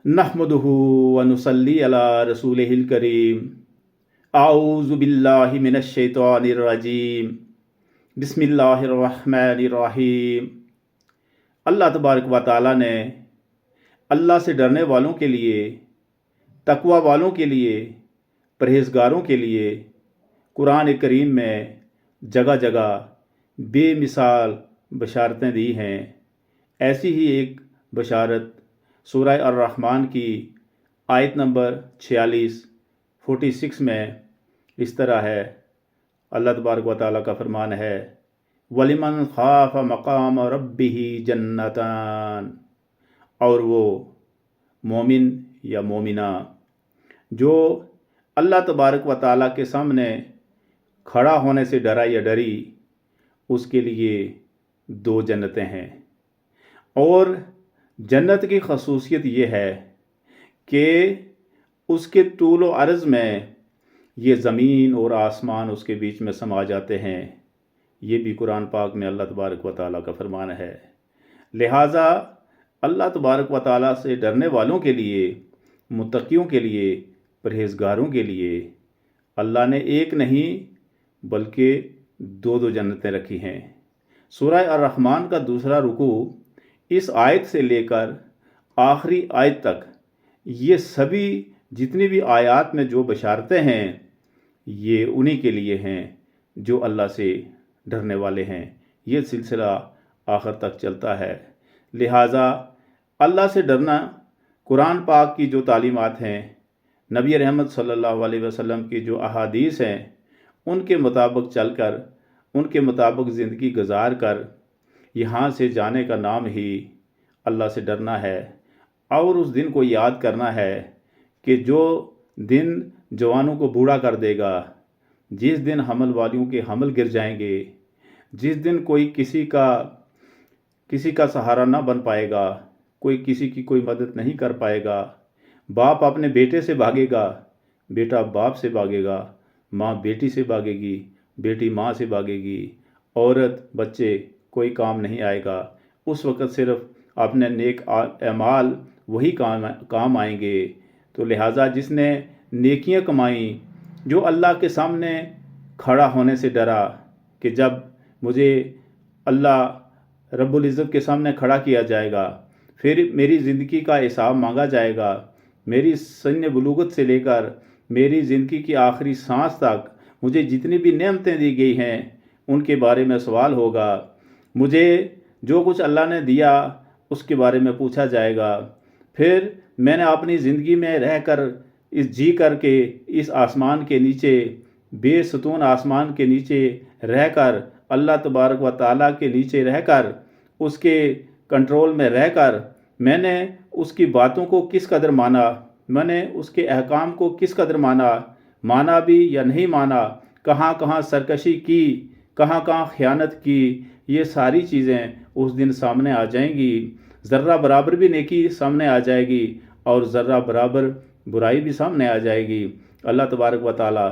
नहमदुहु व नुसल्ली अला रसूलिहिल करीम। आऊज़ु बिल्लाहि मिनश शैतानिर रजीम। बिस्मिल्लाहिर रहमानिर रहीम। अल्लाह तबारक व तआला ने अल्लाह से डरने वालों के लिए, तकवा वालों के लिए, परहेज़गारों के लिए कुरान करीम में जगह जगह बेमिसाल बशारतें दी हैं। ऐसी ही एक बशारत सूरह अर-रहमान की आयत नंबर 46 में इस तरह है। अल्लाह तबारक व तआला का फरमान है, वलिमन खाफ मकाम रब्बिही जन्नतान। और वो मोमिन या मोमिना जो अल्लाह तबारक व तआला के सामने खड़ा होने से डरा या डरी, उसके लिए 2 जन्नतें हैं। और जन्नत की खसूसियत ये है कि उसके तूल व अर्ज़ में ये ज़मीन और आसमान उसके बीच में समा जाते हैं। ये भी कुरान पाक में अल्लाह तबारक व तआला का फरमान है। लिहाजा अल्लाह तबारक व तआला से डरने वालों के लिए, मुत्तकियों के लिए, परहेज़गारों के लिए अल्लाह ने एक नहीं बल्कि 2 जन्नतें रखी हैं। सूरह अर-रहमान का दूसरा रुकू इस आयत से लेकर आखिरी आयत तक, ये सभी जितनी भी आयत में जो बशारतें हैं, ये उन्हीं के लिए हैं जो अल्लाह से डरने वाले हैं। ये सिलसिला आखिर तक चलता है। लिहाजा अल्लाह से डरना कुरान पाक की जो तालीमात हैं, नबी रहमत सल्लल्लाहु अलैहि वसल्लम की जो अहादीस हैं, उनके मुताबिक चलकर, उनके मुताबिक ज़िंदगी गुजार कर यहाँ से जाने का नाम ही अल्लाह से डरना है। और उस दिन को याद करना है कि जो दिन जवानों को बूढ़ा कर देगा, जिस दिन हमल वालियों के हमल गिर जाएंगे, जिस दिन कोई किसी का सहारा ना बन पाएगा, कोई किसी की कोई मदद नहीं कर पाएगा। बाप अपने बेटे से भागेगा, बेटा बाप से भागेगा, माँ बेटी से भागेगी, बेटी माँ से भागेगी, औरत बच्चे कोई काम नहीं आएगा। उस वक़्त सिर्फ अपने नेक अमाल वही काम आएंगे। तो लिहाजा जिसने नेकियां कमाई, जो अल्लाह के सामने खड़ा होने से डरा कि जब मुझे अल्लाह रब्बुल इज़्ज़त के सामने खड़ा किया जाएगा, फिर मेरी ज़िंदगी का हिसाब मांगा जाएगा, मेरी सन्न बुलूगत से लेकर मेरी ज़िंदगी की आखिरी सांस तक मुझे जितनी भी नेमतें दी गई हैं उनके बारे में सवाल होगा। मुझे जो कुछ अल्लाह ने दिया उसके बारे में पूछा जाएगा। फिर मैंने अपनी ज़िंदगी में रहकर जी करके इस आसमान के नीचे, बेसतून आसमान के नीचे रहकर, अल्लाह तबारक व तआला के नीचे रहकर, उसके कंट्रोल में रहकर मैंने उसकी बातों को किस कदर माना, मैंने उसके अहकाम को किस कदर माना भी या नहीं माना, कहाँ कहाँ सरकशी की, कहाँ कहाँ ख़यानत की, ये सारी चीज़ें उस दिन सामने आ जाएंगी। ज़र्रा बराबर भी नेकी सामने आ जाएगी और ज़र्रा बराबर बुराई भी सामने आ जाएगी। अल्लाह तबारक व तआला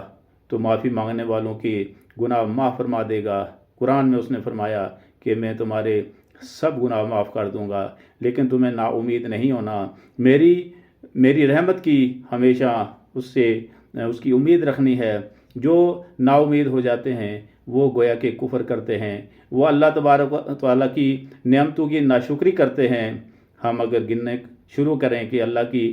तो माफ़ी मांगने वालों के गुनाह माफ़ फरमा देगा। कुरान में उसने फरमाया कि मैं तुम्हारे सब गुनाह माफ़ कर दूंगा, लेकिन तुम्हें नाउमीद नहीं होना। मेरी रहमत की हमेशा उससे उसकी उम्मीद रखनी है। जो नाउमीद हो जाते हैं वो गोया के कुफ़र करते हैं, वो अल्लाह तबारक व तआला की नेमतों की नाशुक्री करते हैं। हम अगर गिनने शुरू करें कि अल्लाह की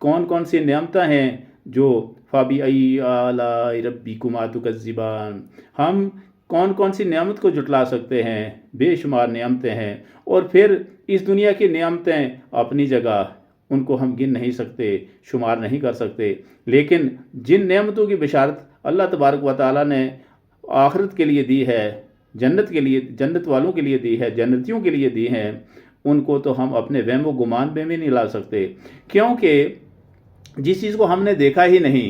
कौन कौन सी नेमतें हैं, जो फ़ाबिअय्यि आलाइ रब्बिकुमा तुकज़्ज़िबान, हम कौन कौन सी नेमत को जुटला सकते हैं, बेशुमार नेमतें हैं। और फिर इस दुनिया की नेमतें अपनी जगह, उनको हम गिन नहीं सकते, शुमार नहीं कर सकते। लेकिन जिन नेमतों की बशारत अल्लाह तबारक व तआला ने आखिरत के लिए दी है, जन्नत के लिए, जन्नत वालों के लिए दी है, जन्नतियों के लिए दी हैं, उनको तो हम अपने वहम व गुमान में भी नहीं ला सकते। क्योंकि जिस चीज़ को हमने देखा ही नहीं,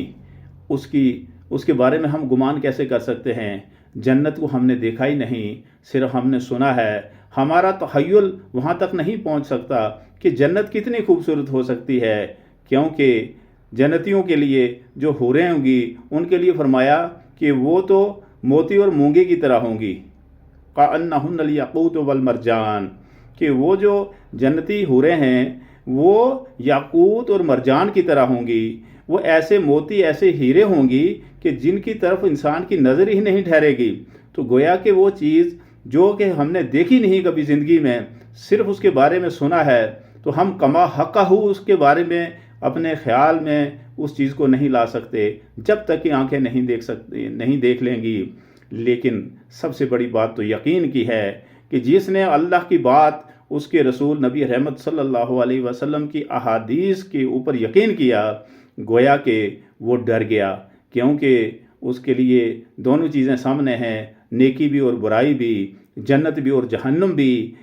उसके बारे में हम गुमान कैसे कर सकते हैं। जन्नत को हमने देखा ही नहीं, सिर्फ हमने सुना है। हमारा तख़य्युल वहाँ तक नहीं पहुँच सकता कि जन्नत कितनी खूबसूरत हो सकती है। क्योंकि जन्नतियों के लिए जो हूरें होंगी, उनके लिए फरमाया कि वो तो मोती और मूंगे की तरह होंगी, कअन्नहुन्नल याक़ूत वल मरजान, कि वो जो जन्नती हूरें हैं وہ یاقوت اور مرجان کی طرح ہوں گی، وہ ایسے موتی ایسے ہیرے ہوں گی کہ جن کی طرف انسان کی نظر ہی نہیں ٹھہرے گی۔ تو گویا کہ وہ چیز جو کہ ہم نے دیکھی نہیں کبھی زندگی میں، صرف اس کے بارے میں سنا ہے، تو ہم کما حقہ اس کے بارے میں اپنے خیال میں اس چیز کو نہیں لا سکتے جب تک کہ آنکھیں نہیں دیکھ لیں گی۔ لیکن سب سے بڑی بات تو یقین کی ہے کہ جس نے اللہ کی بات، اس کے رسول نبی رحمت صلی اللہ علیہ وسلم کی احادیث کے اوپر یقین کیا، گویا کہ وہ ڈر گیا، کیونکہ اس کے لیے دونوں چیزیں سامنے ہیں، نیکی بھی اور برائی بھی، جنت بھی اور جہنم بھی۔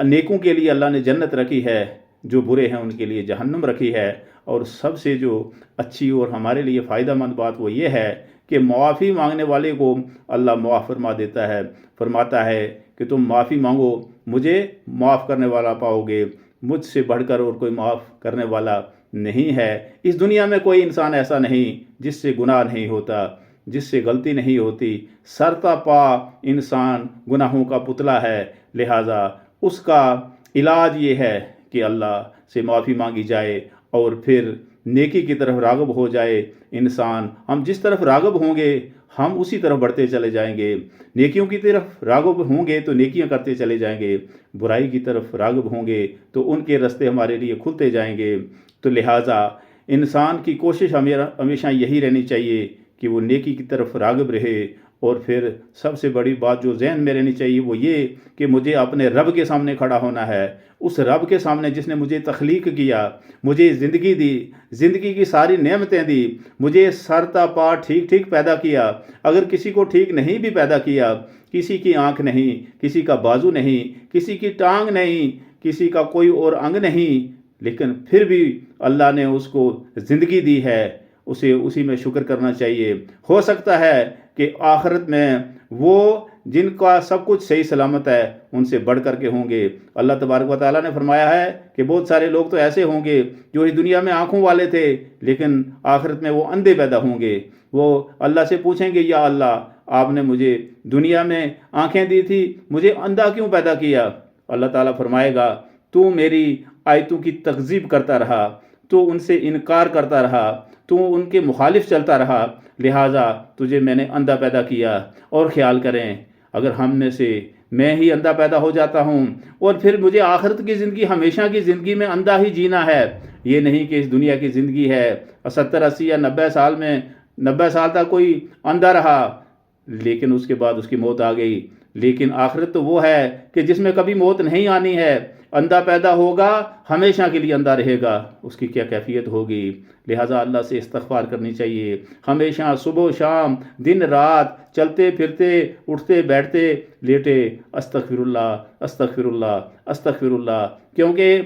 نیکوں کے لیے اللہ نے جنت رکھی ہے، جو برے ہیں ان کے لیے جہنم رکھی ہے۔ اور سب سے جو اچھی اور ہمارے لیے فائدہ مند بات وہ یہ ہے کہ معافی مانگنے والے کو اللہ معاف فرما دیتا ہے، فرماتا ہے کہ تم معافی مانگو، مجھے معاف کرنے والا پاؤ گے، مجھ سے بڑھ کر اور کوئی معاف کرنے والا نہیں ہے۔ اس دنیا میں کوئی انسان ایسا نہیں جس سے گناہ نہیں ہوتا، جس سے غلطی نہیں ہوتی۔ سرتا پا انسان گناہوں کا پتلا ہے، لہٰذا اس کا علاج یہ ہے کہ اللہ سے معافی مانگی جائے اور پھر نیکی کی طرف راغب ہو جائے انسان۔ ہم جس طرف راغب ہوں گے ہم اسی طرف بڑھتے چلے جائیں گے، نیکیوں کی طرف راغب ہوں گے تو نیکیاں کرتے چلے جائیں گے، برائی کی طرف راغب ہوں گے تو ان کے راستے ہمارے لیے کھلتے جائیں گے۔ تو لہٰذا انسان کی کوشش ہمیشہ یہی رہنی چاہیے کہ وہ نیکی کی طرف راغب رہے۔ اور پھر سب سے بڑی بات جو ذہن میں رہنی چاہیے وہ یہ کہ مجھے اپنے رب کے سامنے کھڑا ہونا ہے، اس رب کے سامنے جس نے مجھے تخلیق کیا، مجھے زندگی دی، زندگی کی ساری نعمتیں دی، مجھے سر تا پا ٹھیک ٹھیک پیدا کیا۔ اگر کسی کو ٹھیک نہیں بھی پیدا کیا، کسی کی آنکھ نہیں، کسی کا بازو نہیں، کسی کی ٹانگ نہیں، کسی کا کوئی اور انگ نہیں، لیکن پھر بھی اللہ نے اس کو زندگی دی ہے، اسے اسی میں شکر کرنا چاہیے۔ ہو سکتا ہے کہ آخرت میں وہ جن کا سب کچھ صحیح سلامت ہے ان سے بڑھ کر کے ہوں گے۔ اللہ تبارک و تعالیٰ نے فرمایا ہے کہ بہت سارے لوگ تو ایسے ہوں گے جو اس دنیا میں آنکھوں والے تھے لیکن آخرت میں وہ اندھے پیدا ہوں گے۔ وہ اللہ سے پوچھیں گے، یا اللہ آپ نے مجھے دنیا میں آنکھیں دی تھی، مجھے اندھا کیوں پیدا کیا؟ اللہ تعالیٰ فرمائے گا، تو میری آیتوں کی تکذیب کرتا رہا، تو ان سے انکار کرتا رہا، تو ان کے مخالف چلتا رہا، لہٰذا تجھے میں نے اندھا پیدا کیا۔ اور خیال کریں اگر ہم میں سے میں ہی اندھا پیدا ہو جاتا ہوں اور پھر مجھے آخرت کی زندگی، ہمیشہ کی زندگی میں اندھا ہی جینا ہے، یہ نہیں کہ اس دنیا کی زندگی ہے 70 80 یا 90 سال میں 90 سال تک کوئی اندھا رہا لیکن اس کے بعد اس کی موت آ گئی۔ لیکن آخرت تو وہ ہے کہ جس میں کبھی موت نہیں آنی ہے۔ اندھا پیدا ہوگا ہمیشہ کے لیے اندھا رہے گا، اس کی کیا کیفیت ہوگی؟ لہٰذا اللہ سے استغفار کرنی چاہیے ہمیشہ، صبح و شام، دن رات، چلتے پھرتے، اٹھتے بیٹھتے، لیٹے، استغفر اللہ استغفر اللہ استغفر اللہ، کیونکہ